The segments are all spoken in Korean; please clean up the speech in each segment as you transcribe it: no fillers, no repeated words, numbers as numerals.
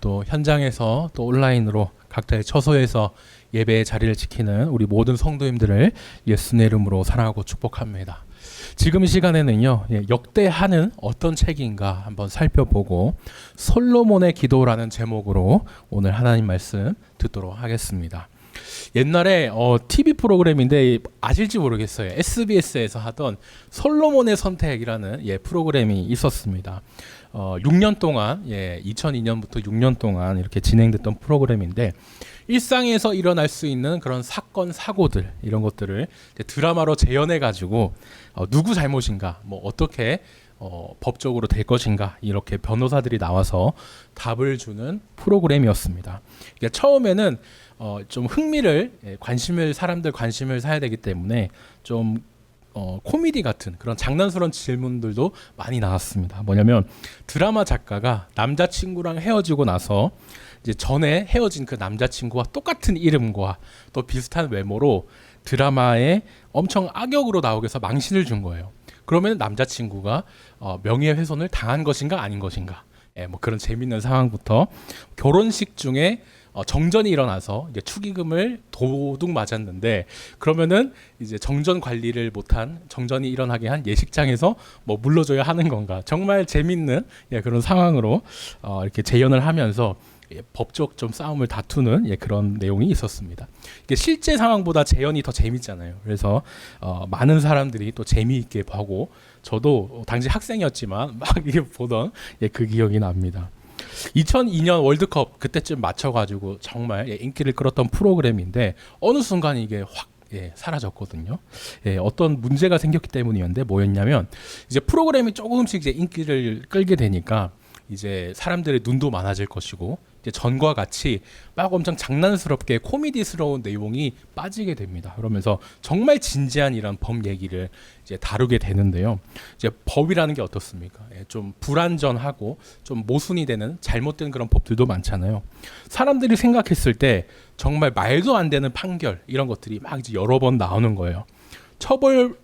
또 현장에서 또 온라인으로 각자의 처소에서 예배의 자리를 지키는 우리 모든 성도님들을 예수의 이름으로 사랑하고 축복합니다. 지금 이 시간에는요, 역대하는 어떤 책인가 한번 살펴보고 솔로몬의 기도라는 제목으로 오늘 하나님 말씀 듣도록 하겠습니다. 옛날에 TV 프로그램인데 아실지 모르겠어요. SBS에서 하던 솔로몬의 선택이라는 프로그램이 있었습니다. 6년 동안 2002년부터 6년 동안 이렇게 진행됐던 프로그램인데 일상에서 일어날 수 있는 그런 사건 사고들 이런 것들을 드라마로 재현해 가지고 누구 잘못인가 뭐 어떻게 법적으로 될 것인가 이렇게 변호사들이 나와서 답을 주는 프로그램이었습니다. 그러니까 처음에는 좀 사람들 관심을 사야 되기 때문에 좀 코미디 같은 그런 장난스러운 질문들도 많이 나왔습니다. 뭐냐면 드라마 작가가 남자친구랑 헤어지고 나서 이제 전에 헤어진 그 남자친구와 똑같은 이름과 또 비슷한 외모로 드라마에 엄청 악역으로 나오게 해서 망신을 준 거예요. 그러면 남자친구가 명예훼손을 당한 것인가 아닌 것인가, 뭐 그런 재밌는 상황부터 결혼식 중에 정전이 일어나서 이제 축의금을 도둑 맞았는데 그러면은 이제 정전 관리를 못한 정전이 일어나게 한 예식장에서 뭐 물러줘야 하는 건가, 정말 재밌는 그런 상황으로 이렇게 재현을 하면서 법적 좀 싸움을 다투는 그런 내용이 있었습니다. 이게 실제 상황보다 재현이 더 재밌잖아요. 그래서 많은 사람들이 또 재미있게 보고 저도 당시 학생이었지만 막 이게 보던 그 기억이 납니다. 2002년 월드컵 그때쯤 맞춰가지고 정말 인기를 끌었던 프로그램인데 어느 순간 이게 확 사라졌거든요. 어떤 문제가 생겼기 때문이었는데 뭐였냐면 이제 프로그램이 조금씩 이제 인기를 끌게 되니까 이제 사람들의 눈도 많아질 것이고 이제 전과 같이 막 엄청 장난스럽게 코미디스러운 내용이 빠지게 됩니다. 그러면서 정말 진지한 이런 법 얘기를 이제 다루게 되는데요. 이제 법이라는 게 어떻습니까? 좀 불완전하고 좀 모순이 되는 잘못된 그런 법들도 많잖아요. 사람들이 생각했을 때 정말 말도 안 되는 판결 이런 것들이 막 이제 여러 번 나오는 거예요. 처벌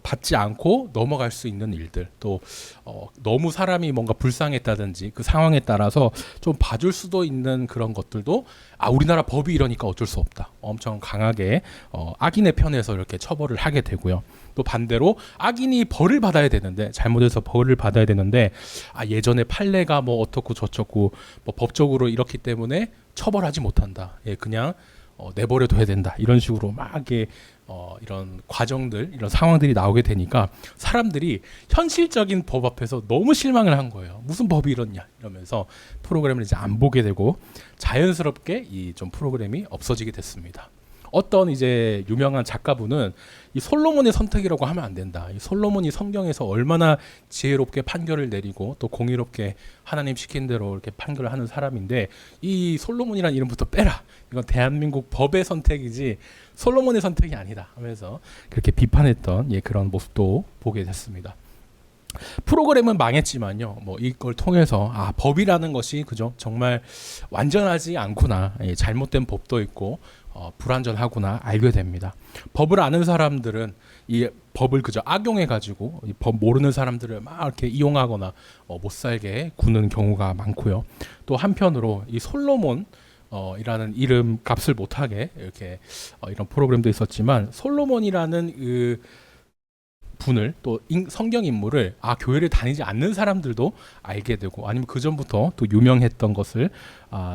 받지 않고 넘어갈 수 있는 일들, 또 너무 사람이 뭔가 불쌍했다든지 그 상황에 따라서 좀 봐줄 수도 있는 그런 것들도 우리나라 법이 이러니까 어쩔 수 없다, 엄청 강하게 악인의 편에서 이렇게 처벌을 하게 되고요. 또 반대로 악인이 벌을 받아야 되는데, 잘못해서 벌을 받아야 되는데 예전에 판례가 뭐 어떻고 저쩌고 뭐 법적으로 이렇기 때문에 처벌하지 못한다, 그냥 내버려둬야 된다, 이런 식으로 막 이런 과정들, 이런 상황들이 나오게 되니까 사람들이 현실적인 법 앞에서 너무 실망을 한 거예요. 무슨 법이 이렇냐 이러면서 프로그램을 이제 안 보게 되고 자연스럽게 이 좀 프로그램이 없어지게 됐습니다. 어떤 이제 유명한 작가분은 이 솔로몬의 선택이라고 하면 안 된다, 이 솔로몬이 성경에서 얼마나 지혜롭게 판결을 내리고 또 공의롭게 하나님 시킨 대로 이렇게 판결을 하는 사람인데 이 솔로몬이라는 이름부터 빼라, 이건 대한민국 법의 선택이지 솔로몬의 선택이 아니다 하면서 그렇게 비판했던 그런 모습도 보게 됐습니다. 프로그램은 망했지만요, 뭐 이걸 통해서 법이라는 것이 그죠, 정말 완전하지 않구나, 잘못된 법도 있고 불완전하구나 알게 됩니다. 법을 아는 사람들은 이 법을 그저 악용해 가지고 이 법 모르는 사람들을 막 이렇게 이용하거나 못 살게 구는 경우가 많고요. 또 한편으로 이 솔로몬 이라는 이름 값을 못하게 이렇게 이런 프로그램도 있었지만, 솔로몬이라는 그 분을 또 성경 인물을 교회를 다니지 않는 사람들도 알게 되고, 아니면 그 전부터 또 유명했던 것을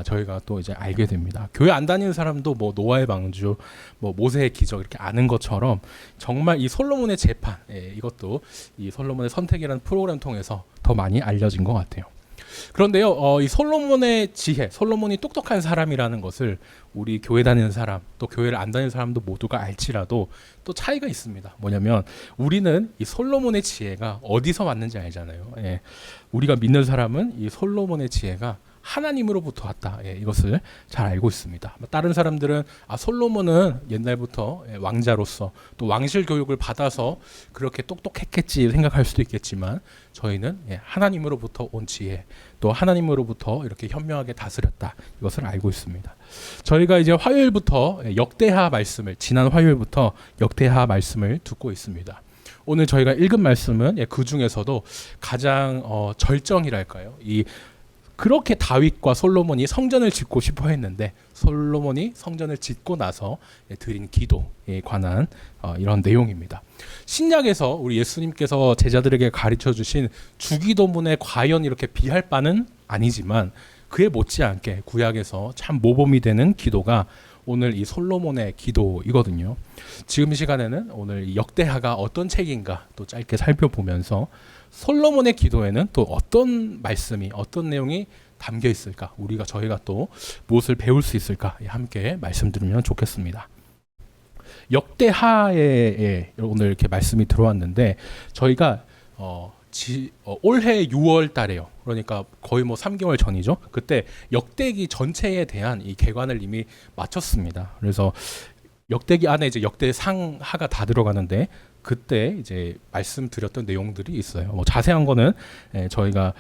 저희가 또 이제 알게 됩니다. 교회 안 다니는 사람도 뭐 노아의 방주, 뭐 모세의 기적 이렇게 아는 것처럼 정말 이 솔로몬의 재판, 이것도 이 솔로몬의 선택이라는 프로그램 통해서 더 많이 알려진 것 같아요. 그런데요, 이 솔로몬의 지혜, 솔로몬이 똑똑한 사람이라는 것을 우리 교회 다니는 사람, 또 교회를 안 다니는 사람도 모두가 알지라도 또 차이가 있습니다. 뭐냐면 우리는 이 솔로몬의 지혜가 어디서 왔는지 알잖아요. 우리가 믿는 사람은 이 솔로몬의 지혜가 하나님으로부터 왔다, 이것을 잘 알고 있습니다. 다른 사람들은 솔로몬은 옛날부터 왕자로서 또 왕실 교육을 받아서 그렇게 똑똑했겠지 생각할 수도 있겠지만, 저희는 하나님으로부터 온 지혜, 또 하나님으로부터 이렇게 현명하게 다스렸다, 이것을 알고 있습니다. 저희가 이제 지난 화요일부터 역대하 말씀을 듣고 있습니다. 오늘 저희가 읽은 말씀은 그 중에서도 가장 절정이랄까요, 이 그렇게 다윗과 솔로몬이 성전을 짓고 싶어 했는데 솔로몬이 성전을 짓고 나서 드린 기도에 관한 이런 내용입니다. 신약에서 우리 예수님께서 제자들에게 가르쳐 주신 주기도문에 과연 이렇게 비할 바는 아니지만 그에 못지않게 구약에서 참 모범이 되는 기도가 오늘 이 솔로몬의 기도이거든요. 지금 이 시간에는 오늘 이 역대하가 어떤 책인가 또 짧게 살펴보면서 솔로몬의 기도에는 또 어떤 말씀이 어떤 내용이 담겨 있을까, 저희가 또 무엇을 배울 수 있을까 함께 말씀드리면 좋겠습니다. 역대하에 오늘 이렇게 말씀이 들어왔는데 저희가 올해 6월 달에요. 그러니까 거의 3개월 전이죠. 그때 역대기 전체에 대한 이 개관을 이미 마쳤습니다. 그래서 역대기 안에 이제 역대상하가 다 들어가는데 그때 이제 말씀드렸던 내용들이 있어요. 자세한 거는 저희가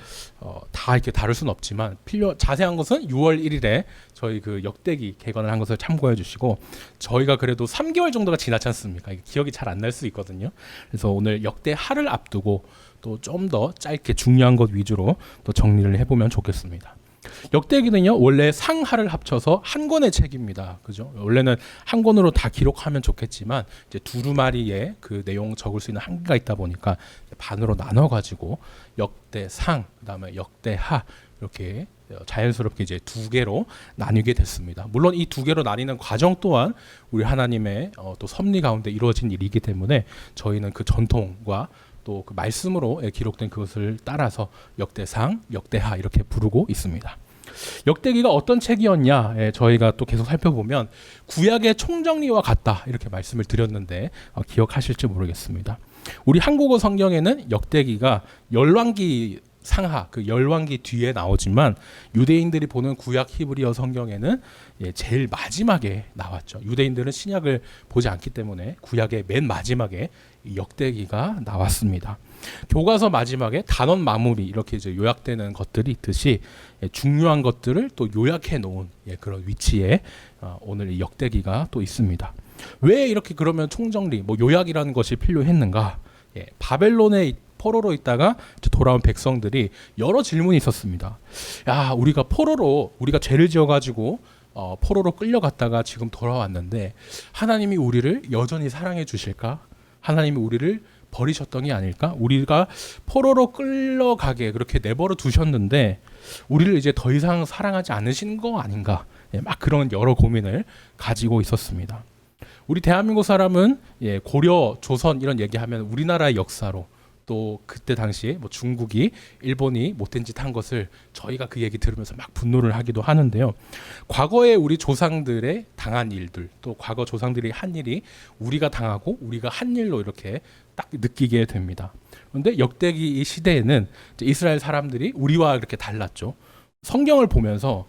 다 이렇게 다룰 수는 없지만 자세한 것은 6월 1일에 저희 그 역대기 개관을 한 것을 참고해 주시고 저희가 그래도 3개월 정도가 지나지 않습니까? 기억이 잘 안 날 수 있거든요. 그래서 오늘 역대하를 앞두고 또 좀 더 짧게 중요한 것 위주로 또 정리를 해보면 좋겠습니다. 역대기는요 원래 상하를 합쳐서 한 권의 책입니다. 그죠? 원래는 한 권으로 다 기록하면 좋겠지만 이제 두루마리에 그 내용 적을 수 있는 한계가 있다 보니까 반으로 나눠 가지고 역대상 그다음에 역대하 이렇게 자연스럽게 이제 두 개로 나뉘게 됐습니다. 물론 이 두 개로 나뉘는 과정 또한 우리 하나님의 또 섭리 가운데 이루어진 일이기 때문에 저희는 그 전통과 또 그 말씀으로 기록된 그것을 따라서 역대상, 역대하 이렇게 부르고 있습니다. 역대기가 어떤 책이었냐 저희가 또 계속 살펴보면 구약의 총정리와 같다 이렇게 말씀을 드렸는데 기억하실지 모르겠습니다. 우리 한국어 성경에는 역대기가 열왕기 상하 그 열왕기 뒤에 나오지만 유대인들이 보는 구약 히브리어 성경에는 제일 마지막에 나왔죠. 유대인들은 신약을 보지 않기 때문에 구약의 맨 마지막에 역대기가 나왔습니다. 교과서 마지막에 단원 마무리 이렇게 이제 요약되는 것들이 있듯이 중요한 것들을 또 요약해 놓은 그런 위치에 오늘 이 역대기가 또 있습니다. 왜 이렇게 그러면 총정리 요약이라는 것이 필요했는가? 바벨론에 포로로 있다가 돌아온 백성들이 여러 질문이 있었습니다. 야, 우리가 죄를 지어가지고 포로로 끌려갔다가 지금 돌아왔는데 하나님이 우리를 여전히 사랑해 주실까? 하나님이 우리를 버리셨던 게 아닐까? 우리가 포로로 끌려가게 그렇게 내버려 두셨는데 우리를 이제 더 이상 사랑하지 않으시는 거 아닌가? 막 그런 여러 고민을 가지고 있었습니다. 우리 대한민국 사람은 고려, 조선 이런 얘기하면 우리나라의 역사로 또 그때 당시에 중국이 일본이 못된 짓 한 것을 저희가 그 얘기 들으면서 막 분노를 하기도 하는데요. 과거에 우리 조상들의 당한 일들 또 과거 조상들이 한 일이 우리가 당하고 우리가 한 일로 이렇게 딱 느끼게 됩니다. 그런데 역대기 이 시대에는 이스라엘 사람들이 우리와 이렇게 달랐죠. 성경을 보면서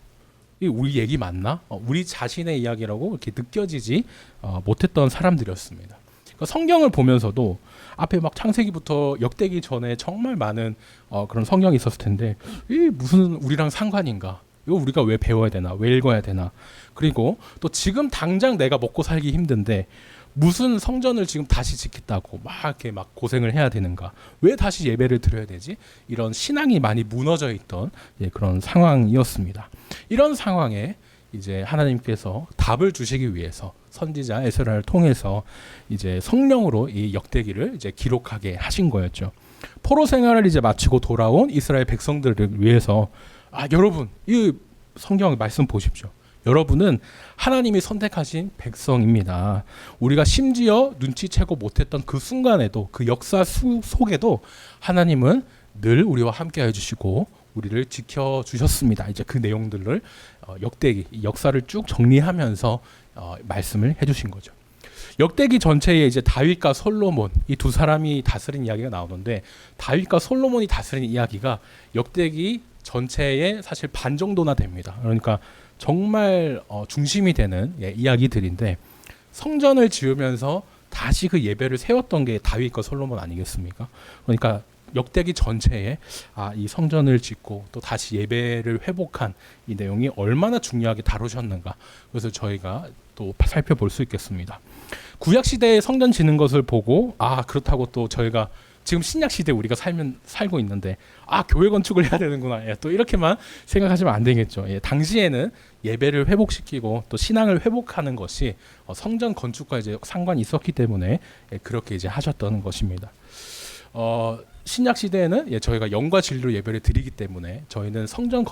우리 얘기 맞나? 우리 자신의 이야기라고 이렇게 느껴지지 못했던 사람들이었습니다. 그러니까 성경을 보면서도 앞에 막 창세기부터 역대기 전에 정말 많은 그런 성경이 있었을 텐데 이 무슨 우리랑 상관인가? 이거 우리가 왜 배워야 되나? 왜 읽어야 되나? 그리고 또 지금 당장 내가 먹고 살기 힘든데 무슨 성전을 지금 다시 짓겠다고 이렇게 고생을 해야 되는가? 왜 다시 예배를 드려야 되지? 이런 신앙이 많이 무너져 있던 그런 상황이었습니다. 이런 상황에 이제 하나님께서 답을 주시기 위해서 선지자 에스라를 통해서 이제 성령으로 이 역대기를 이제 기록하게 하신 거였죠. 포로 생활을 이제 마치고 돌아온 이스라엘 백성들을 위해서 여러분 이 성경 말씀 보십시오. 여러분은 하나님이 선택하신 백성입니다. 우리가 심지어 눈치채고 못했던 그 순간에도 그 역사 속에도 하나님은 늘 우리와 함께 해주시고 우리를 지켜주셨습니다. 이제 그 내용들을 역대기 역사를 쭉 정리하면서 말씀을 해주신 거죠. 역대기 전체에 이제 다윗과 솔로몬 이 두 사람이 다스린 이야기가 나오는데 다윗과 솔로몬이 다스린 이야기가 역대기 전체의 사실 반 정도나 됩니다. 그러니까 정말 중심이 되는 이야기들인데 성전을 지으면서 다시 그 예배를 세웠던 게 다윗과 솔로몬 아니겠습니까? 그러니까 역대기 전체에 이 성전을 짓고 또 다시 예배를 회복한 이 내용이 얼마나 중요하게 다루셨는가 그것을 저희가 또 살펴볼 수 있겠습니다. 구약 시대에 성전 짓는 것을 보고 그렇다고 또 저희가 지금 신약 시대 우리가 살고 있는데 교회 건축을 해야 되는구나. 또 이렇게만 생각하시면 안 되겠죠. 당시에는 예배를 회복시키고 또 신앙을 회복하는 것이 성전 건축과 이제 상관이 있었기 때문에 그렇게 이제 하셨던 것입니다. 신약 시대에는 저희가 영과 진리로 예배를 드리기 때문에 저희는 성전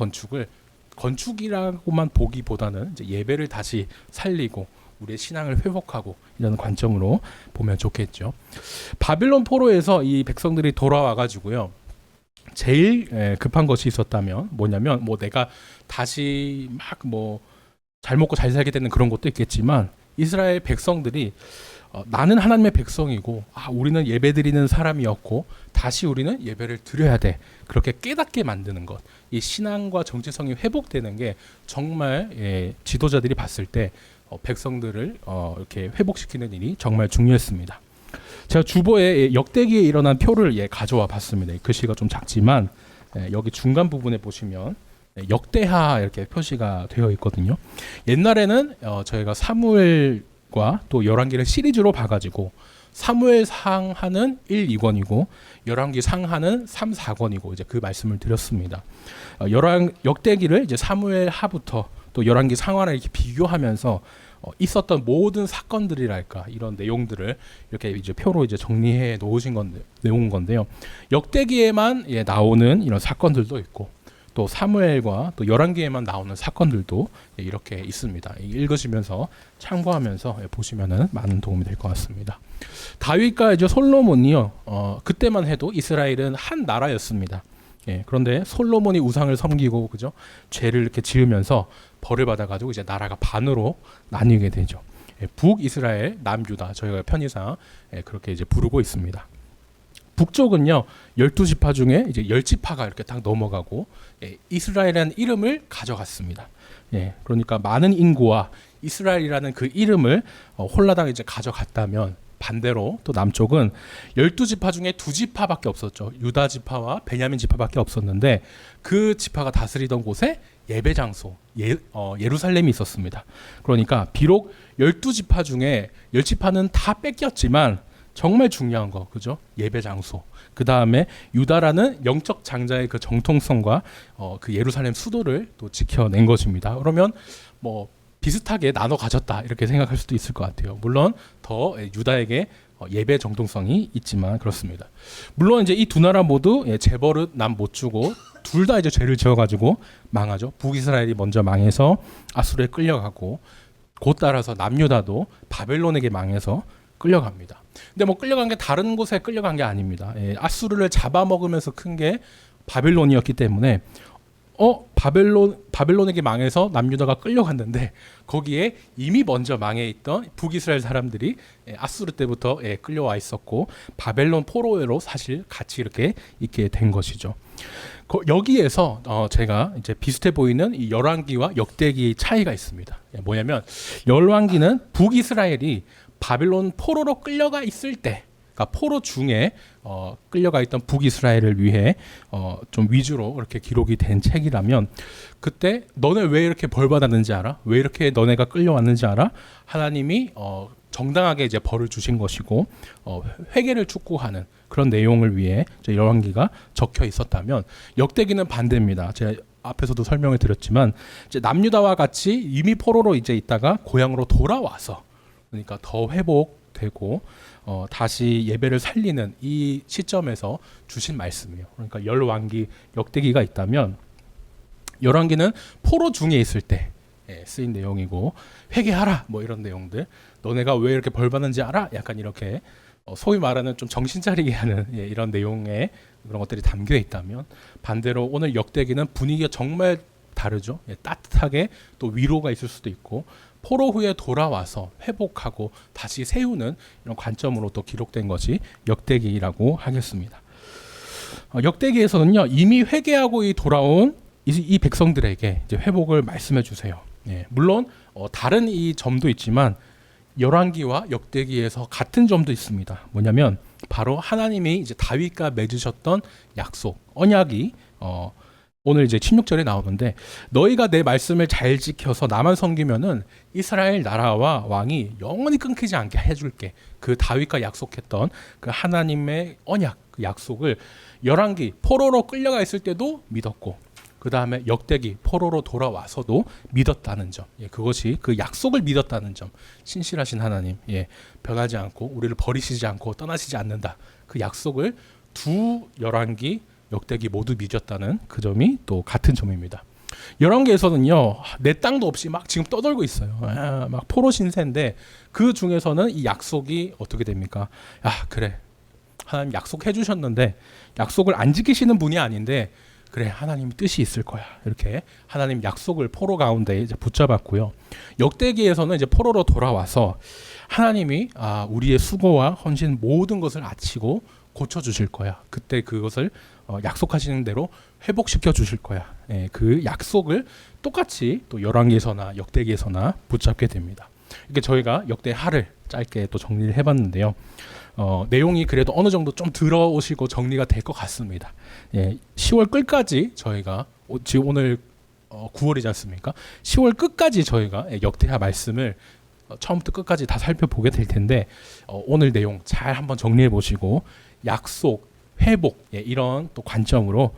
건축이라고만 보기보다는 이제 예배를 다시 살리고 우리의 신앙을 회복하고 이런 관점으로 보면 좋겠죠. 바빌론 포로에서 이 백성들이 돌아와 가지고요. 제일 급한 것이 있었다면 뭐냐면 내가 다시 막 잘 먹고 잘 살게 되는 그런 것도 있겠지만 이스라엘 백성들이 나는 하나님의 백성이고 우리는 예배드리는 사람이었고 다시 우리는 예배를 드려야 돼. 그렇게 깨닫게 만드는 것. 이 신앙과 정체성이 회복되는 게 정말 지도자들이 봤을 때 백성들을 이렇게 회복시키는 일이 정말 중요했습니다. 제가 주보에 역대기에 일어난 표를 가져와 봤습니다. 글씨가 좀 작지만 여기 중간 부분에 보시면 역대하 이렇게 표시가 되어 있거든요. 옛날에는 저희가 사무엘과 또 열왕기를 시리즈로 봐가지고 사무엘 상하는 1, 2권이고 열왕기 상하는 3, 4권이고 이제 그 말씀을 드렸습니다. 역대기를 이제 사무엘 하부터 또 열왕기 상하를 이렇게 비교하면서 있었던 모든 사건들이랄까 이런 내용들을 이렇게 이제 표로 이제 정리해 놓으신 건데요. 역대기에만 나오는 이런 사건들도 있고 또 사무엘과 또 열왕기에만 나오는 사건들도 이렇게 있습니다. 읽으시면서 참고하면서 보시면은 많은 도움이 될 것 같습니다. 다윗과 이제 솔로몬이요. 그때만 해도 이스라엘은 한 나라였습니다. 그런데 솔로몬이 우상을 섬기고 그죠? 죄를 이렇게 지으면서 벌을 받아가지고 이제 나라가 반으로 나뉘게 되죠. 북이스라엘, 남유다 저희가 편의상 그렇게 이제 부르고 있습니다. 북쪽은요 12지파 중에 이제 10지파가 이렇게 딱 넘어가고 이스라엘이라는 이름을 가져갔습니다. 그러니까 많은 인구와 이스라엘이라는 그 이름을 홀라당 이제 가져갔다면 반대로 또 남쪽은 12지파 중에 2지파밖에 없었죠. 유다 지파와 베냐민 지파밖에 없었는데 그 지파가 다스리던 곳에 예배 장소 예루살렘이 있었습니다. 그러니까 비록 12지파 중에 10지파는 다 뺏겼지만 정말 중요한 거 그죠? 예배 장소. 그다음에 유다라는 영적 장자의 그 정통성과 그 예루살렘 수도를 또 지켜낸 것입니다. 그러면 비슷하게 나눠 가졌다 이렇게 생각할 수도 있을 것 같아요. 물론 더 유다에게 예배 정통성이 있지만 그렇습니다. 물론 이제 이 두 나라 모두 재벌은 남 못 주고 둘 다 이제 죄를 지어가지고 망하죠. 북이스라엘이 먼저 망해서 아수르에 끌려가고 곧 따라서 남유다도 바벨론에게 망해서 끌려갑니다. 근데 끌려간 게 다른 곳에 끌려간 게 아닙니다. 아수르를 잡아먹으면서 큰 게 바벨론이었기 때문에 바벨론에게 망해서 남유다가 끌려갔는데 거기에 이미 먼저 망해 있던 북이스라엘 사람들이 아수르 때부터 끌려와 있었고 바벨론 포로로 사실 같이 이렇게 있게 된 것이죠. 여기에서 제가 이제 비슷해 보이는 이 열왕기와 역대기의 차이가 있습니다. 뭐냐면 열왕기는 북이스라엘이 바벨론 포로로 끌려가 있을 때 그러니까 포로 중에 끌려가 있던 북이스라엘을 위해 좀 위주로 이렇게 기록이 된 책이라면 그때 너네 왜 이렇게 벌 받았는지 알아? 왜 이렇게 너네가 끌려왔는지 알아? 하나님이 정당하게 이제 벌을 주신 것이고 회개를 촉구하는 그런 내용을 위해 열왕기가 적혀 있었다면 역대기는 반대입니다. 제가 앞에서도 설명을 드렸지만 이제 남유다와 같이 이미 포로로 이제 있다가 고향으로 돌아와서 그러니까 더 회복되고 다시 예배를 살리는 이 시점에서 주신 말씀이에요. 그러니까 열왕기, 역대기가 있다면 열왕기는 포로 중에 있을 때 쓰인 내용이고 회개하라 이런 내용들. 너네가 왜 이렇게 벌 받는지 알아? 약간 이렇게 소위 말하는 좀 정신 차리게 하는 이런 내용의 그런 것들이 담겨 있다면 반대로 오늘 역대기는 분위기가 정말 다르죠. 따뜻하게 또 위로가 있을 수도 있고 포로 후에 돌아와서 회복하고 다시 세우는 이런 관점으로 또 기록된 것이 역대기라고 하겠습니다. 역대기에서는요 이미 회개하고 돌아온 이 백성들에게 이제 회복을 말씀해 주세요. 물론 다른 이 점도 있지만 열왕기와 역대기에서 같은 점도 있습니다. 뭐냐면 바로 하나님이 이제 다윗과 맺으셨던 약속, 언약이 오늘 이제 16절에 나오는데 너희가 내 말씀을 잘 지켜서 나만 섬기면은 이스라엘 나라와 왕이 영원히 끊기지 않게 해줄게. 그 다윗과 약속했던 그 하나님의 언약, 그 약속을 열왕기 포로로 끌려가 있을 때도 믿었고, 그 다음에 역대기 포로로 돌아와서도 믿었다는 점, 그것이 그 약속을 믿었다는 점, 신실하신 하나님, 변하지 않고 우리를 버리시지 않고 떠나시지 않는다. 그 약속을 두 열왕기 역대기 모두 믿었다는 그 점이 또 같은 점입니다. 열왕기에서는요, 내 땅도 없이 막 지금 떠돌고 있어요. 막 포로 신세인데 그 중에서는 이 약속이 어떻게 됩니까? 그래, 하나님 약속해 주셨는데 약속을 안 지키시는 분이 아닌데 그래, 하나님의 뜻이 있을 거야. 이렇게 하나님 약속을 포로 가운데 이제 붙잡았고요. 역대기에서는 이제 포로로 돌아와서 하나님이 우리의 수고와 헌신 모든 것을 아치고 고쳐 주실 거야. 그때 그것을 약속하시는 대로 회복시켜 주실 거야. 그 약속을 똑같이 또 열왕기에서나 역대기에서나 붙잡게 됩니다. 이렇게 저희가 역대하를 짧게 또 정리를 해봤는데요. 내용이 그래도 어느 정도 좀 들어오시고 정리가 될 것 같습니다. 10월 끝까지 저희가 지금 오늘 9월이지 않습니까? 10월 끝까지 저희가 역대하 말씀을 처음부터 끝까지 다 살펴보게 될 텐데 오늘 내용 잘 한번 정리해 보시고 약속, 회복 이런 또 관점으로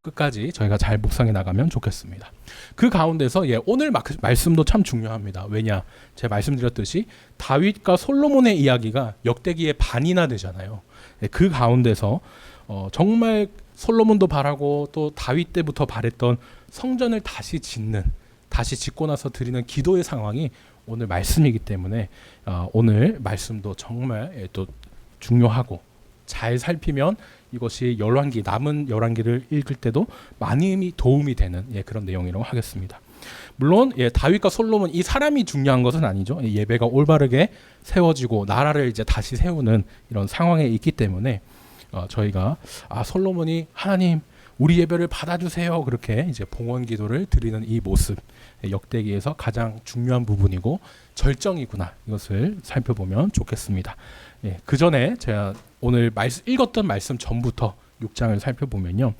끝까지 저희가 잘 묵상해 나가면 좋겠습니다. 그 가운데서 오늘 말씀도 참 중요합니다. 왜냐? 제가 말씀드렸듯이 다윗과 솔로몬의 이야기가 역대기의 반이나 되잖아요. 그 가운데서 정말 솔로몬도 바라고 또 다윗 때부터 바랬던 성전을 다시 짓고 나서 드리는 기도의 상황이 오늘 말씀이기 때문에 오늘 말씀도 정말 또 중요하고 잘 살피면 이것이 남은 열왕기를 읽을 때도 많이 도움이 되는 그런 내용이라고 하겠습니다. 물론 다윗과 솔로몬 이 사람이 중요한 것은 아니죠. 예배가 올바르게 세워지고 나라를 이제 다시 세우는 이런 상황에 있기 때문에 저희가 솔로몬이 하나님 우리 예배를 받아주세요 그렇게 이제 봉헌 기도를 드리는 이 모습 역대기에서 가장 중요한 부분이고 절정이구나 이것을 살펴보면 좋겠습니다. 그 전에 제가 오늘 읽었던 말씀 전부터 6장을 살펴보면요.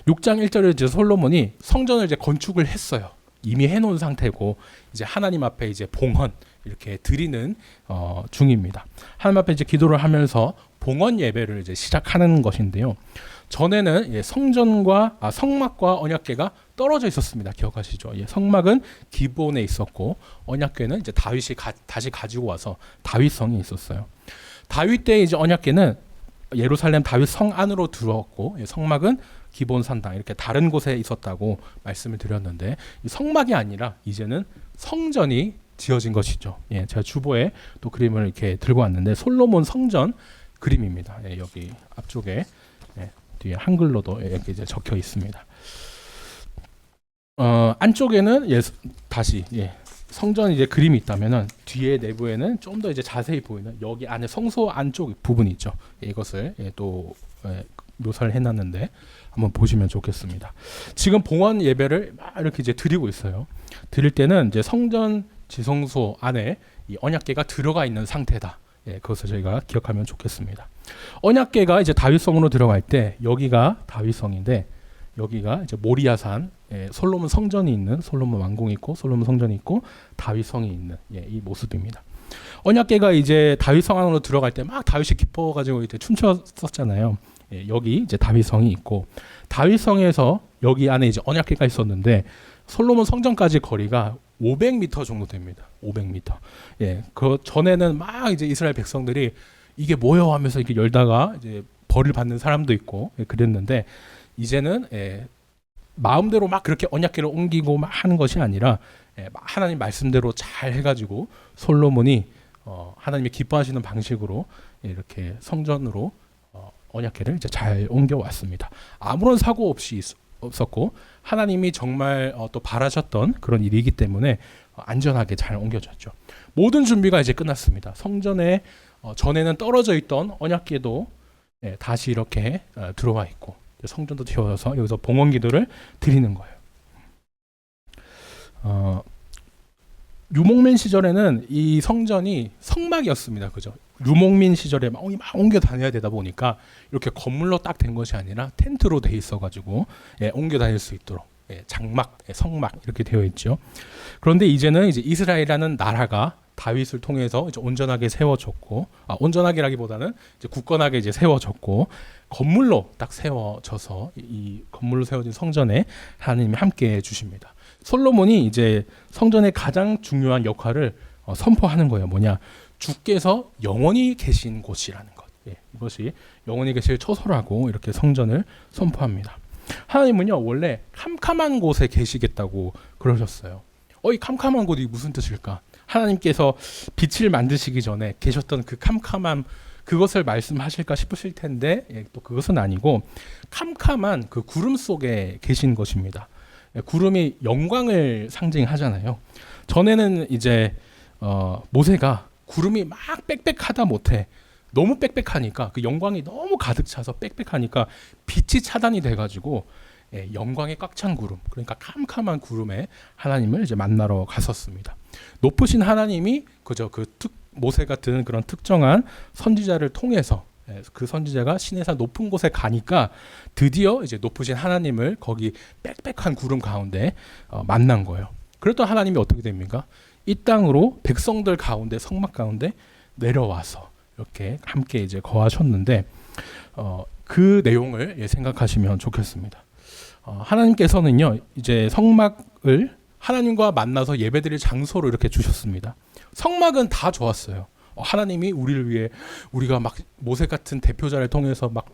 6장 1절에 이제 솔로몬이 성전을 이제 건축을 했어요. 이미 해놓은 상태고 이제 하나님 앞에 이제 봉헌 이렇게 드리는 중입니다. 하나님 앞에 이제 기도를 하면서 봉헌 예배를 이제 시작하는 것인데요. 전에는 성막과 언약궤가 떨어져 있었습니다. 기억하시죠? 성막은 기본에 있었고 언약궤는 이제 다윗이 다시 가지고 와서 다윗성이 있었어요. 다윗 때 이제 언약궤는 예루살렘 다윗 성 안으로 들어왔고 성막은 기본 산당 이렇게 다른 곳에 있었다고 말씀을 드렸는데 성막이 아니라 이제는 성전이 지어진 것이죠. 제가 주보에 또 그림을 이렇게 들고 왔는데 솔로몬 성전 그림입니다. 여기 앞쪽에 뒤에 한글로도 이렇게 이제 적혀 있습니다. 안쪽에는 다시 성전 이제 그림이 있다면은 뒤에 내부에는 좀 더 이제 자세히 보이는 여기 안에 성소 안쪽 부분이 있죠. 이것을 또 묘사를 해놨는데 한번 보시면 좋겠습니다. 지금 봉헌 예배를 막 이렇게 이제 드리고 있어요. 드릴 때는 이제 성전 지성소 안에 이 언약궤가 들어가 있는 상태다. 그것을 저희가 기억하면 좋겠습니다. 언약궤가 이제 다윗성으로 들어갈 때 여기가 다윗성인데 여기가 이제 모리아산 솔로몬 성전이 있는 솔로몬 왕궁이 있고 솔로몬 성전이 있고 다윗성이 있는 이 모습입니다. 언약궤가 이제 다윗성 안으로 들어갈 때 막 다윗이 기뻐가지고 이제 춤췄었잖아요. 여기 이제 다윗성이 있고 다윗성에서 여기 안에 이제 언약궤가 있었는데 솔로몬 성전까지 거리가 500m 정도 됩니다. 500m. 그 전에는 막 이제 이스라엘 백성들이 이게 뭐요 하면서 이렇게 열다가 이제 벌을 받는 사람도 있고 그랬는데 이제는 마음대로 막 그렇게 언약궤를 옮기고 막 하는 것이 아니라 하나님 말씀대로 잘 해가지고 솔로몬이 하나님이 기뻐하시는 방식으로 이렇게 성전으로 언약궤를 이제 잘 옮겨왔습니다. 아무런 사고 없이 없었고 하나님이 정말 또 바라셨던 그런 일이기 때문에 안전하게 잘 옮겨졌죠. 모든 준비가 이제 끝났습니다. 성전에 전에는 떨어져 있던 언약궤도 다시 이렇게 들어와 있고 성전도 튀어서 여기서 봉헌 기도를 드리는 거예요. 유목민 시절에는 이 성전이 성막이었습니다. 그죠? 유목민 시절에 막 옮겨 다녀야 되다 보니까 이렇게 건물로 딱 된 것이 아니라 텐트로 돼 있어가지고 옮겨 다닐 수 있도록 장막, 성막 이렇게 되어 있죠. 그런데 이제는 이제 이스라엘이라는 나라가 다윗을 통해서 이제 온전하게 세워졌고, 온전하게라기보다는 이제 굳건하게 이제 세워졌고, 건물로 딱 세워져서 이 건물로 세워진 성전에 하나님이 함께 해주십니다. 솔로몬이 이제 성전의 가장 중요한 역할을 선포하는 거예요. 뭐냐? 주께서 영원히 계신 곳이라는 것. 이것이 영원히 계실 처소라고 이렇게 성전을 선포합니다. 하나님은요 원래 캄캄한 곳에 계시겠다고 그러셨어요. 이 캄캄한 곳이 무슨 뜻일까? 하나님께서 빛을 만드시기 전에 계셨던 그 캄캄함, 그것을 말씀하실까 싶으실 텐데 또 그것은 아니고 캄캄한 그 구름 속에 계신 것입니다. 구름이 영광을 상징하잖아요. 전에는 이제 모세가 구름이 막 빽빽하다 못해 너무 빽빽하니까 그 영광이 너무 가득 차서 빽빽하니까 빛이 차단이 돼가지고 영광에 꽉 찬 구름, 그러니까 캄캄한 구름에 하나님을 이제 만나러 갔었습니다. 높으신 하나님이 그저 모세 같은 그런 특정한 선지자를 통해서 그 선지자가 시내산 높은 곳에 가니까 드디어 이제 높으신 하나님을 거기 빽빽한 구름 가운데 만난 거예요. 그랬더니 하나님이 어떻게 됩니까? 이 땅으로 백성들 가운데 성막 가운데 내려와서 이렇게 함께 이제 거하셨는데 그 내용을 생각하시면 좋겠습니다. 하나님께서는요 이제 성막을 하나님과 만나서 예배드릴 장소로 이렇게 주셨습니다. 성막은 다 좋았어요. 하나님이 우리를 위해 우리가 막 모세 같은 대표자를 통해서 막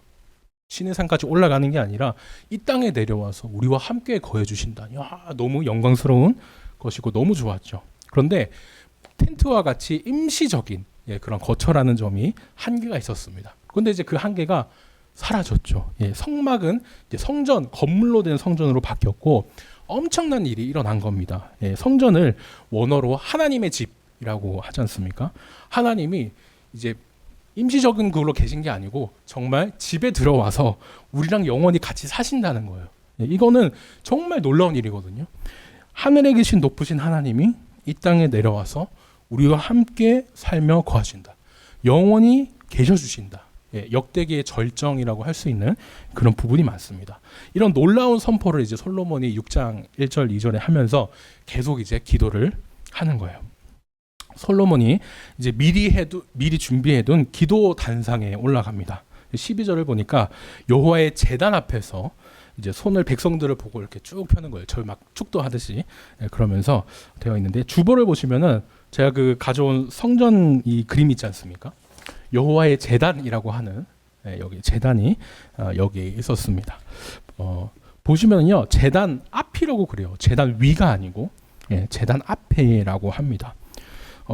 시내산까지 올라가는 게 아니라 이 땅에 내려와서 우리와 함께 거해 주신다니, 너무 영광스러운 것이고 너무 좋았죠. 그런데 텐트와 같이 임시적인 그런 거처라는 점이 한계가 있었습니다. 그런데 이제 그 한계가 사라졌죠. 성막은 이제 성전, 건물로 된 성전으로 바뀌었고 엄청난 일이 일어난 겁니다. 성전을 원어로 하나님의 집이라고 하지 않습니까? 하나님이 이제 임시적인 그걸로 계신 게 아니고 정말 집에 들어와서 우리랑 영원히 같이 사신다는 거예요. 이거는 정말 놀라운 일이거든요. 하늘에 계신 높으신 하나님이 이 땅에 내려와서 우리와 함께 살며 거하신다. 영원히 계셔 주신다. 역대기의 절정이라고 할 수 있는 그런 부분이 많습니다. 이런 놀라운 선포를 이제 솔로몬이 6장 1절 2절에 하면서 계속 이제 기도를 하는 거예요. 솔로몬이 이제 미리 준비해둔 기도 단상에 올라갑니다. 12절을 보니까 여호와의 제단 앞에서 이제 손을 백성들을 보고 이렇게 쭉 펴는 거예요. 저희 막 축도하듯이 그러면서 되어 있는데, 주보를 보시면은 제가 그 가져온 성전 이 그림 있지 않습니까? 여호와의 제단이라고 하는 여기 제단이 여기 있었습니다. 보시면요 제단 앞이라고 그래요. 제단 위가 아니고 제단 앞에라고 합니다.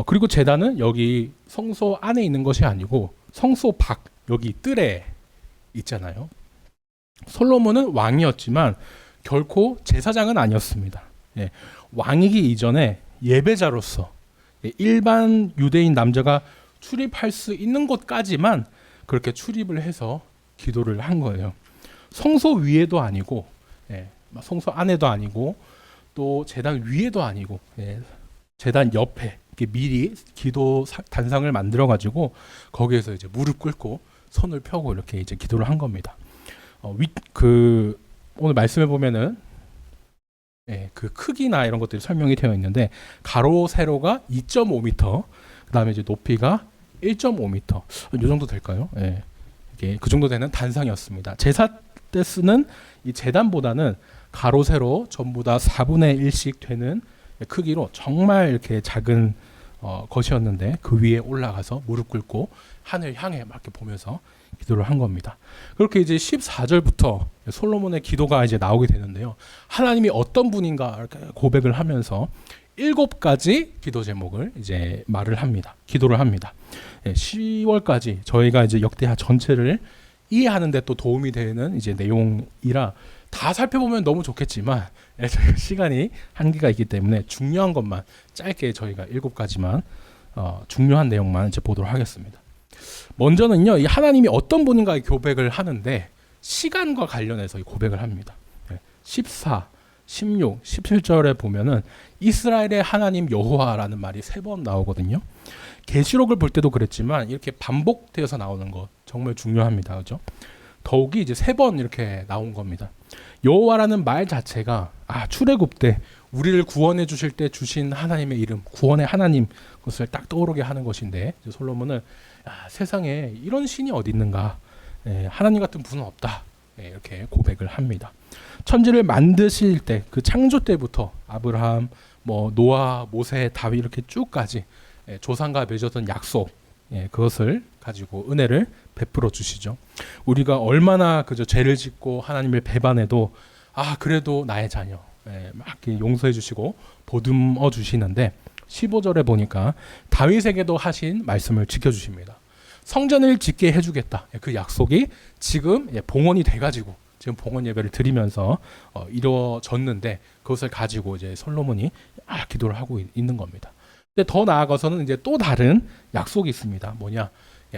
그리고 제단은 여기 성소 안에 있는 것이 아니고 성소 밖 여기 뜰에 있잖아요. 솔로몬은 왕이었지만 결코 제사장은 아니었습니다. 왕이기 이전에 예배자로서 일반 유대인 남자가 출입할 수 있는 곳까지만 그렇게 출입을 해서 기도를 한 거예요. 성소 위에도 아니고 성소 안에도 아니고 또 제단 위에도 아니고 제단 옆에 이렇게 미리 기도 단상을 만들어 가지고 거기에서 이제 무릎 꿇고 손을 펴고 이렇게 이제 기도를 한 겁니다. 오늘 말씀해 보면은 그 크기나 이런 것들이 설명이 되어 있는데 가로 세로가 2.5m, 그다음에 이제 높이가 1.5m, 이 정도 될까요? 이게 그 정도 되는 단상이었습니다. 제사 때 쓰는 이 제단보다는 가로 세로 전부 다 4분의 1씩 되는 크기로 정말 이렇게 작은 것이었는데 그 위에 올라가서 무릎 꿇고 하늘 향해 막 이렇게 보면서 기도를 한 겁니다. 그렇게 이제 14절부터 솔로몬의 기도가 이제 나오게 되는데요. 하나님이 어떤 분인가 이렇게 고백을 하면서 7가지 기도 제목을 이제 말을 합니다. 기도를 합니다. 10월까지 저희가 이제 역대하 전체를 이해하는 데 또 도움이 되는 이제 내용이라 다 살펴보면 너무 좋겠지만 저희가 시간이 한계가 있기 때문에 중요한 것만 짧게 저희가 7가지만 중요한 내용만 이제 보도록 하겠습니다. 먼저는요, 이 하나님이 어떤 분인가 고백을 하는데 시간과 관련해서 이 고백을 합니다. 14, 16, 17절에 보면은 이스라엘의 하나님 여호와라는 말이 3번 나오거든요. 계시록을 볼 때도 그랬지만 이렇게 반복되어서 나오는 거 정말 중요합니다. 그죠? 더욱이 이제 3번 이렇게 나온 겁니다. 여호와라는 말 자체가 출애굽 때 우리를 구원해 주실 때 주신 하나님의 이름, 구원의 하나님 것을 딱 떠오르게 하는 것인데, 이제 솔로몬은 세상에 이런 신이 어디 있는가, 하나님 같은 분은 없다, 이렇게 고백을 합니다. 천지를 만드실 때, 그 창조 때부터 아브라함, 노아, 모세, 다윗 이렇게 쭉까지 조상과 맺었던 약속, 그것을 가지고 은혜를 베풀어 주시죠. 우리가 얼마나 그저 죄를 짓고 하나님을 배반해도 그래도 나의 자녀, 막 용서해 주시고 보듬어 주시는데, 15절에 보니까 다윗에게도 하신 말씀을 지켜주십니다. 성전을 짓게 해주겠다. 그 약속이 지금 봉헌이 돼가지고 지금 봉헌 예배를 드리면서 이루어졌는데, 그것을 가지고 이제 솔로몬이 기도를 하고 있는 겁니다. 근데 더 나아가서는 이제 또 다른 약속이 있습니다. 뭐냐?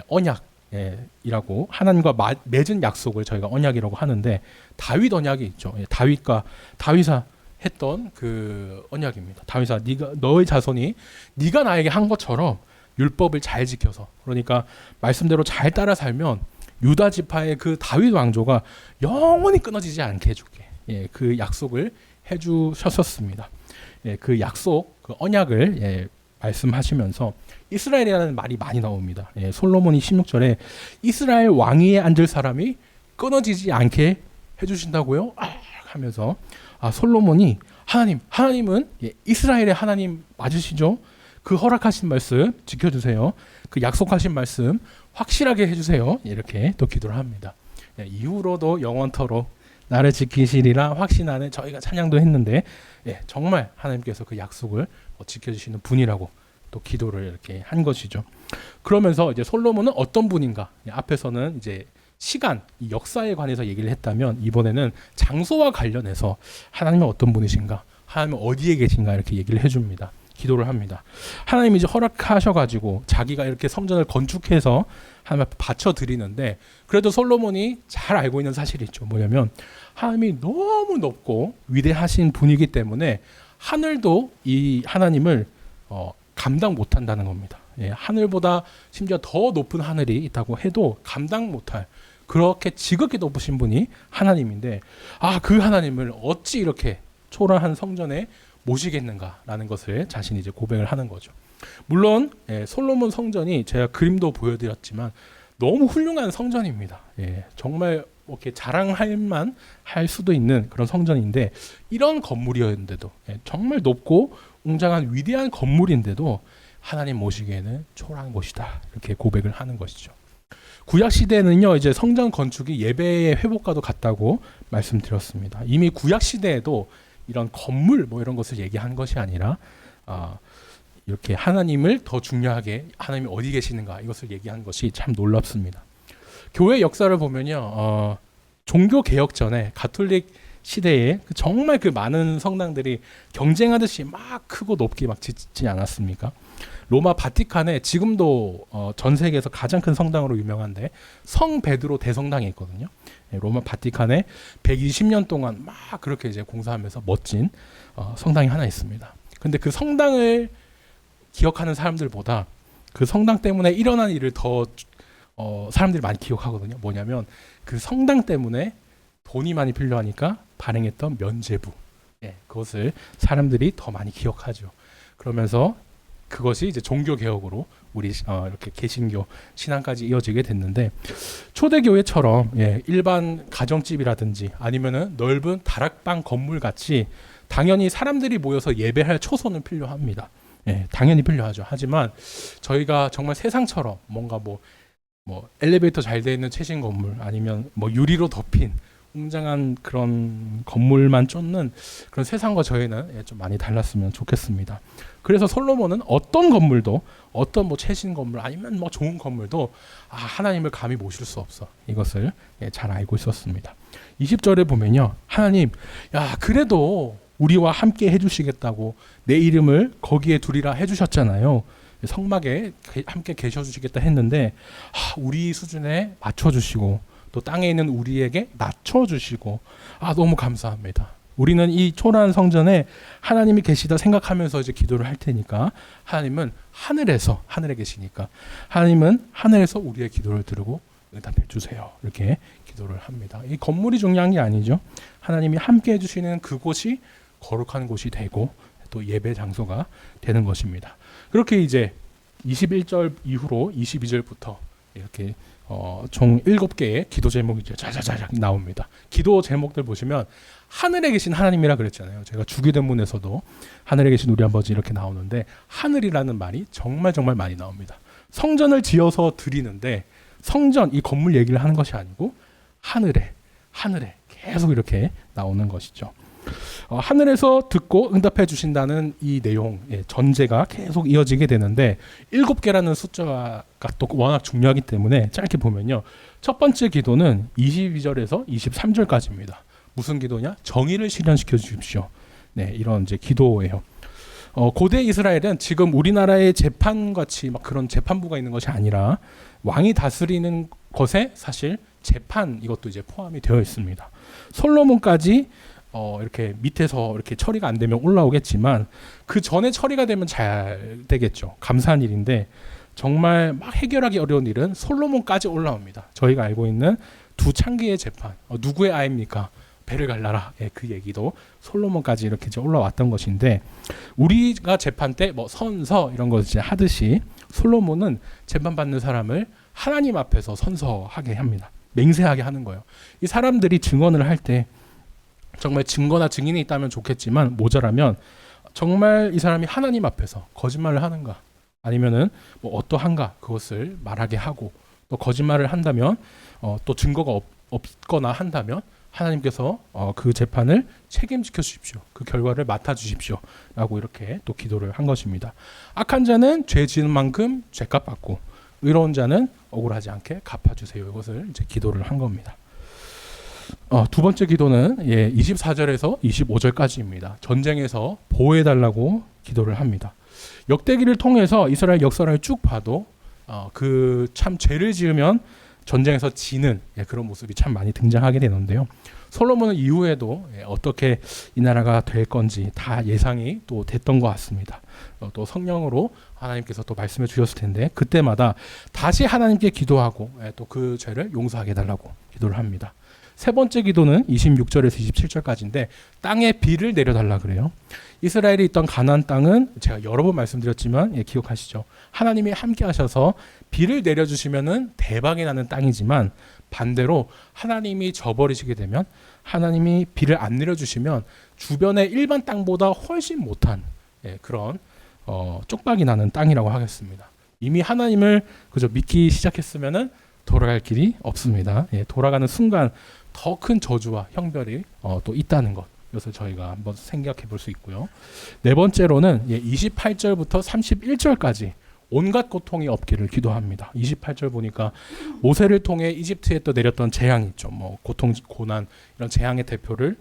언약이라고, 하나님과 맺은 약속을 저희가 언약이라고 하는데, 다윗 언약이 있죠. 다윗아 했던 그 언약입니다. 다윗아, 너의 자손이 네가 나에게 한 것처럼 율법을 잘 지켜서, 그러니까 말씀대로 잘 따라 살면 유다 지파의 그 다윗 왕조가 영원히 끊어지지 않게 해줄게. 그 약속을 해주셨었습니다. 그 약속, 그 언약을 말씀하시면서 이스라엘이라는 말이 많이 나옵니다. 솔로몬이 16절에 이스라엘 왕위에 앉을 사람이 끊어지지 않게 해주신다고요? 하면서 솔로몬이 하나님은 이스라엘의 하나님 맞으시죠? 그 허락하신 말씀 지켜주세요. 그 약속하신 말씀 확실하게 해주세요. 이렇게 또 기도를 합니다. 이후로도 영원토록 나를 지키시리라 확신하는, 저희가 찬양도 했는데 정말 하나님께서 그 약속을 지켜주시는 분이라고 또 기도를 이렇게 한 것이죠. 그러면서 이제 솔로몬은 어떤 분인가? 앞에서는 이제 시간, 이 역사에 관해서 얘기를 했다면, 이번에는 장소와 관련해서 하나님은 어떤 분이신가, 하나님은 어디에 계신가 이렇게 얘기를 해줍니다. 기도를 합니다. 하나님이 이제 허락하셔가지고 자기가 이렇게 성전을 건축해서 하나님 앞에 바쳐드리는데, 그래도 솔로몬이 잘 알고 있는 사실이 있죠. 뭐냐면 하나님이 너무 높고 위대하신 분이기 때문에 하늘도 이 하나님을 감당 못한다는 겁니다. 하늘보다 심지어 더 높은 하늘이 있다고 해도 감당 못할, 그렇게 지극히 높으신 분이 하나님인데, 그 하나님을 어찌 이렇게 초라한 성전에 모시겠는가라는 것을 자신이 이제 고백을 하는 거죠. 물론 솔로몬 성전이 제가 그림도 보여드렸지만 너무 훌륭한 성전입니다. 정말 이렇게 자랑할 만 할 수도 있는 그런 성전인데, 이런 건물이었는데도, 정말 높고 웅장한 위대한 건물인데도 하나님 모시기에는 초라한 곳이다, 이렇게 고백을 하는 것이죠. 구약 시대에는요, 이제 성전 건축이 예배의 회복과도 같다고 말씀드렸습니다. 이미 구약 시대에도 이런 건물 이런 것을 얘기한 것이 아니라 이렇게 하나님을 더 중요하게, 하나님이 어디 계시는가 이것을 얘기한 것이 참 놀랍습니다. 교회 역사를 보면요, 종교 개혁 전에 가톨릭 시대에 정말 그 많은 성당들이 경쟁하듯이 막 크고 높게 막 짓지 않았습니까? 로마 바티칸에 지금도 전 세계에서 가장 큰 성당으로 유명한데 성 베드로 대성당이 있거든요. 로마 바티칸에 120년 동안 막 그렇게 이제 공사하면서 멋진 성당이 하나 있습니다. 근데 그 성당을 기억하는 사람들보다 그 성당 때문에 일어난 일을 더 사람들이 많이 기억하거든요. 뭐냐면 그 성당 때문에 돈이 많이 필요하니까 발행했던 면죄부, 그것을 사람들이 더 많이 기억하죠. 그러면서 그것이 이제 종교 개혁으로 우리 이렇게 개신교 신앙까지 이어지게 됐는데, 초대교회처럼 일반 가정집이라든지 아니면은 넓은 다락방 건물 같이 당연히 사람들이 모여서 예배할 초소는 필요합니다. 당연히 필요하죠. 하지만 저희가 정말 세상처럼 뭔가 뭐 엘리베이터 잘 돼 있는 최신 건물, 아니면 유리로 덮인 웅장한 그런 건물만 쫓는 그런 세상과 저희는 좀 많이 달랐으면 좋겠습니다. 그래서 솔로몬은 어떤 건물도, 어떤 최신 건물 아니면 좋은 건물도 하나님을 감히 모실 수 없어, 이것을 잘 알고 있었습니다. 20절에 보면요, 하나님, 그래도 우리와 함께 해주시겠다고 내 이름을 거기에 두리라 해주셨잖아요. 성막에 함께 계셔주시겠다 했는데 우리 수준에 맞춰주시고 또 땅에 있는 우리에게 낮춰주시고 너무 감사합니다. 우리는 이 초라한 성전에 하나님이 계시다 생각하면서 이제 기도를 할 테니까 하나님은 하늘에 계시니까 하나님은 하늘에서 우리의 기도를 들으고 응답해 주세요. 이렇게 기도를 합니다. 이 건물이 중요한 게 아니죠. 하나님이 함께 해주시는 그곳이 거룩한 곳이 되고 또 예배 장소가 되는 것입니다. 그렇게 이제 21절 이후로 22절부터 이렇게 총 7개의 기도 제목이 이제 자자자작 나옵니다. 기도 제목들 보시면 하늘에 계신 하나님이라 그랬잖아요. 제가 주기도문에서도 하늘에 계신 우리 아버지 이렇게 나오는데 하늘이라는 말이 정말 많이 나옵니다. 성전을 지어서 드리는데 성전 이 건물 얘기를 하는 것이 아니고 하늘에 계속 이렇게 나오는 것이죠. 하늘에서 듣고 응답해 주신다는 이 내용, 전제가 계속 이어지게 되는데 7개라는 숫자가 또 워낙 중요하기 때문에 짧게 보면요. 첫 번째 기도는 22절에서 23절까지입니다. 무슨 기도냐? 정의를 실현시켜 주십시오. 네, 이런 이제 기도예요. 고대 이스라엘은 지금 우리나라의 재판같이 막 그런 재판부가 있는 것이 아니라 왕이 다스리는 것에 사실 재판 이것도 이제 포함이 되어 있습니다. 솔로몬까지 이렇게 밑에서 이렇게 처리가 안 되면 올라오겠지만 그 전에 처리가 되면 잘 되겠죠. 감사한 일인데 정말 막 해결하기 어려운 일은 솔로몬까지 올라옵니다. 저희가 알고 있는 두 창기의 재판 누구의 아입니까? 배를 갈라라. 그 얘기도 솔로몬까지 이렇게 이제 올라왔던 것인데 우리가 재판 때 뭐 선서 이런 거 이제 하듯이 솔로몬은 재판받는 사람을 하나님 앞에서 선서하게 합니다. 맹세하게 하는 거예요. 이 사람들이 증언을 할 때 정말 증거나 증인이 있다면 좋겠지만 모자라면 정말 이 사람이 하나님 앞에서 거짓말을 하는가 아니면은 뭐 어떠한가 그것을 말하게 하고 또 거짓말을 한다면 또 증거가 없거나 한다면 하나님께서 그 재판을 책임지켜 주십시오. 그 결과를 맡아 주십시오. 라고 이렇게 또 기도를 한 것입니다. 악한 자는 죄 지은 만큼 죄값 받고 의로운 자는 억울하지 않게 갚아주세요. 이것을 이제 기도를 한 겁니다. 두 번째 기도는 24절에서 25절까지입니다. 전쟁에서 보호해달라고 기도를 합니다. 역대기를 통해서 이스라엘 역사를 쭉 봐도 그 참 죄를 지으면 전쟁에서 지는 그런 모습이 참 많이 등장하게 되는데요. 솔로몬은 이후에도 어떻게 이 나라가 될 건지 다 예상이 또 됐던 것 같습니다. 또 성령으로 하나님께서 또 말씀해 주셨을 텐데 그때마다 다시 하나님께 기도하고 또 그 죄를 용서하게 해달라고 기도를 합니다. 세 번째 기도는 26절에서 27절까지인데 땅에 비를 내려달라 그래요. 이스라엘이 있던 가나안 땅은 제가 여러 번 말씀드렸지만 기억하시죠? 하나님이 함께 하셔서 비를 내려주시면은 대박이 나는 땅이지만 반대로 하나님이 저버리시게 되면 하나님이 비를 안 내려주시면 주변의 일반 땅보다 훨씬 못한 그런 쪽박이 나는 땅이라고 하겠습니다. 이미 하나님을 그저 믿기 시작했으면은 돌아갈 길이 없습니다. 돌아가는 순간 더 큰 저주와 형벌이 또 있다는 것. 이것을 저희가 한번 생각해 볼 수 있고요. 네 번째로는 28절부터 31절까지 온갖 고통이 없기를 기도합니다. 28절 보니까 모세를 통해 이집트에 또 내렸던 재앙 있죠. 뭐 고통, 고난 이런 재앙의 대표를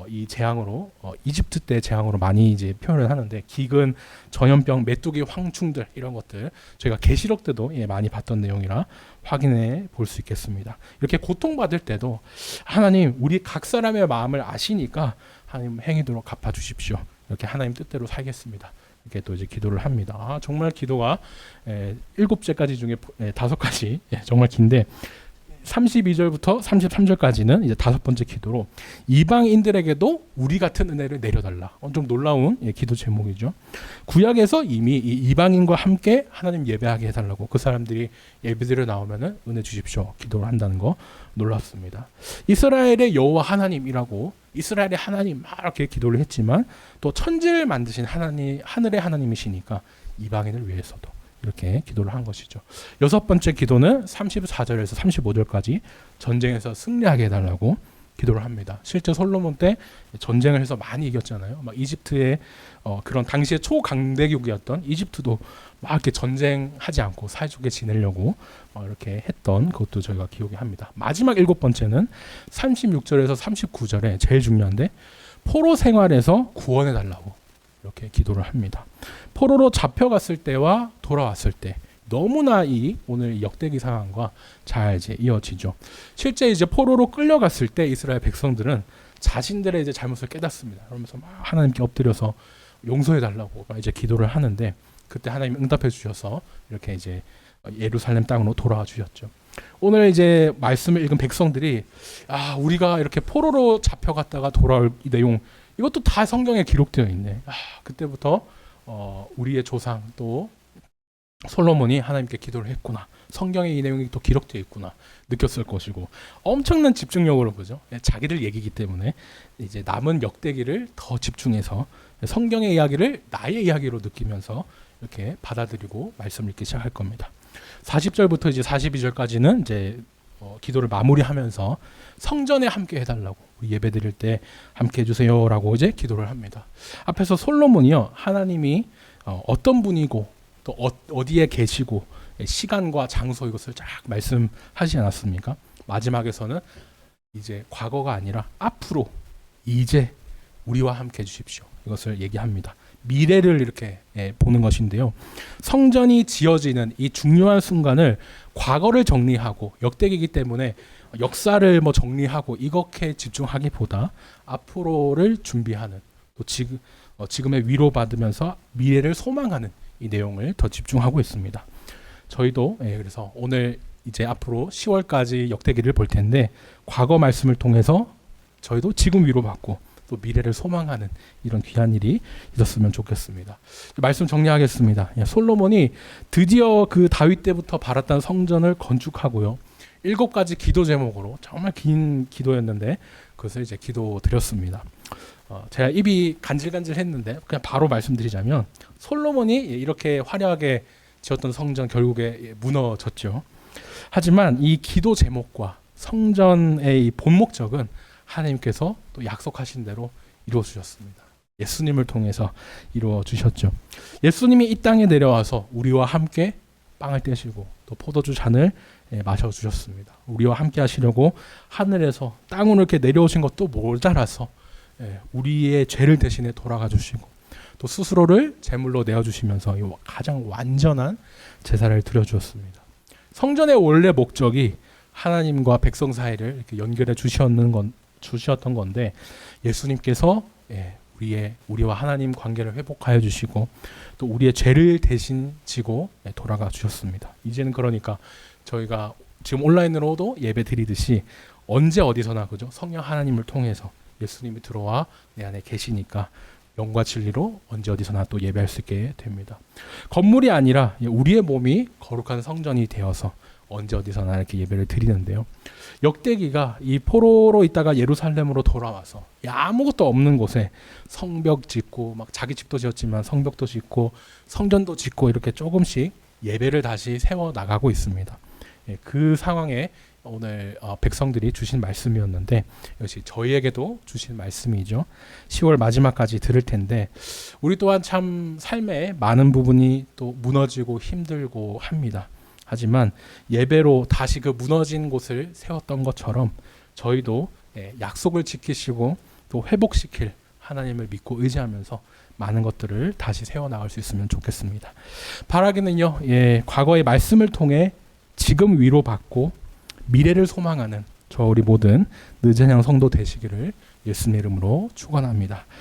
이 재앙으로 이집트 때 재앙으로 많이 이제 표현을 하는데 기근, 전염병, 메뚜기, 황충들 이런 것들 저희가 계시록 때도 많이 봤던 내용이라 확인해 볼 수 있겠습니다. 이렇게 고통받을 때도 하나님 우리 각 사람의 마음을 아시니까 하나님 행위도록 갚아 주십시오. 이렇게 하나님 뜻대로 살겠습니다. 이렇게 또 이제 기도를 합니다. 정말 기도가 7제까지 중에 5가지 정말 긴데 32절부터 33절까지는 이제 5번째 기도로 이방인들에게도 우리 같은 은혜를 내려달라. 좀 놀라운 기도 제목이죠. 구약에서 이미 이 이방인과 함께 하나님 예배하게 해달라고 그 사람들이 예배드려 나오면은 은혜 주십시오. 기도를 한다는 거 놀랍습니다. 이스라엘의 여호와 하나님이라고 이스라엘의 하나님 막 이렇게 기도를 했지만 또 천지를 만드신 하나님 하늘의 하나님이시니까 이방인을 위해서도 이렇게 기도를 한 것이죠. 6번째 기도는 34절에서 35절까지 전쟁에서 승리하게 해달라고 기도를 합니다. 실제 솔로몬 때 전쟁을 해서 많이 이겼잖아요. 막 이집트의 그런 당시의 초강대국이었던 이집트도 막 이렇게 전쟁하지 않고 사이좋게 지내려고 이렇게 했던 그것도 저희가 기억이 합니다. 마지막 7번째는 36절에서 39절에 제일 중요한데 포로 생활에서 구원해 달라고 이렇게 기도를 합니다. 포로로 잡혀갔을 때와 돌아왔을 때 너무나 이 오늘 역대기 상황과 잘 이제 이어지죠. 실제 이제 포로로 끌려갔을 때 이스라엘 백성들은 자신들의 이제 잘못을 깨닫습니다. 그러면서 막 하나님께 엎드려서 용서해 달라고 이제 기도를 하는데 그때 하나님 응답해 주셔서 이렇게 이제 예루살렘 땅으로 돌아와 주셨죠. 오늘 이제 말씀을 읽은 백성들이 우리가 이렇게 포로로 잡혀갔다가 돌아올 이 내용 이것도 다 성경에 기록되어 있네. 그때부터 우리의 조상 또 솔로몬이 하나님께 기도를 했구나. 성경에 이 내용이 또 기록되어 있구나 느꼈을 것이고 엄청난 집중력으로 보죠. 자기들 얘기이기 때문에 이제 남은 역대기를 더 집중해서 성경의 이야기를 나의 이야기로 느끼면서 이렇게 받아들이고 말씀을 읽기 시작할 겁니다. 40절부터 이제 42절까지는 이제 기도를 마무리하면서 성전에 함께 해달라고 예배드릴 때 함께 해주세요라고 이제 기도를 합니다. 앞에서 솔로몬이요 하나님이 어떤 분이고 또 어디에 계시고 시간과 장소 이것을 쫙 말씀하지 않았습니까? 마지막에서는 이제 과거가 아니라 앞으로 이제 우리와 함께 해주십시오. 이것을 얘기합니다. 미래를 이렇게 보는 것인데요. 성전이 지어지는 이 중요한 순간을 과거를 정리하고 역대기이기 때문에 역사를 정리하고 이렇게 집중하기보다 앞으로를 준비하는 또 지금의 위로받으면서 미래를 소망하는 이 내용을 더 집중하고 있습니다. 저희도 그래서 오늘 이제 앞으로 10월까지 역대기를 볼 텐데 과거 말씀을 통해서 저희도 지금 위로받고 또 미래를 소망하는 이런 귀한 일이 있었으면 좋겠습니다. 말씀 정리하겠습니다. 솔로몬이 드디어 그 다윗 때부터 바랐던 성전을 건축하고요. 7가지 기도 제목으로 정말 긴 기도였는데 그것을 이제 기도 드렸습니다. 제가 입이 간질간질했는데 그냥 바로 말씀드리자면 솔로몬이 이렇게 화려하게 지었던 성전 결국에 무너졌죠. 하지만 이 기도 제목과 성전의 이 본 목적은 하나님께서 또 약속하신 대로 이루어 주셨습니다. 예수님을 통해서 이루어 주셨죠. 예수님이 이 땅에 내려와서 우리와 함께 빵을 떼시고 또 포도주 잔을 마셔 주셨습니다. 우리와 함께 하시려고 하늘에서 땅으로 이렇게 내려오신 것도 모자라서 우리의 죄를 대신해 돌아가 주시고 또 스스로를 제물로 내어 주시면서 가장 완전한 제사를 드려 주었습니다. 성전의 원래 목적이 하나님과 백성 사이를 이렇게 연결해 주셨던 건데 예수님께서 우리와 하나님 관계를 회복하여 주시고 또 우리의 죄를 대신 지고 돌아가 주셨습니다. 이제는 그러니까 저희가 지금 온라인으로도 예배 드리듯이 언제 어디서나 그죠? 성령 하나님을 통해서 예수님이 들어와 내 안에 계시니까 영과 진리로 언제 어디서나 또 예배할 수 있게 됩니다. 건물이 아니라 우리의 몸이 거룩한 성전이 되어서 언제 어디서나 이렇게 예배를 드리는데요. 역대기가 이 포로로 있다가 예루살렘으로 돌아와서 아무것도 없는 곳에 성벽 짓고 막 자기 집도 지었지만 성벽도 짓고 성전도 짓고 이렇게 조금씩 예배를 다시 세워 나가고 있습니다. 그 상황에 오늘 백성들이 주신 말씀이었는데 역시 저희에게도 주신 말씀이죠. 10월 마지막까지 들을 텐데 우리 또한 참 삶에 많은 부분이 또 무너지고 힘들고 합니다. 하지만 예배로 다시 그 무너진 곳을 세웠던 것처럼 저희도 약속을 지키시고 또 회복시킬 하나님을 믿고 의지하면서 많은 것들을 다시 세워나갈 수 있으면 좋겠습니다. 바라기는요, 과거의 말씀을 통해 지금 위로받고 미래를 소망하는 저 우리 모든 느젠양 성도 되시기를 예수님 이름으로 축원합니다.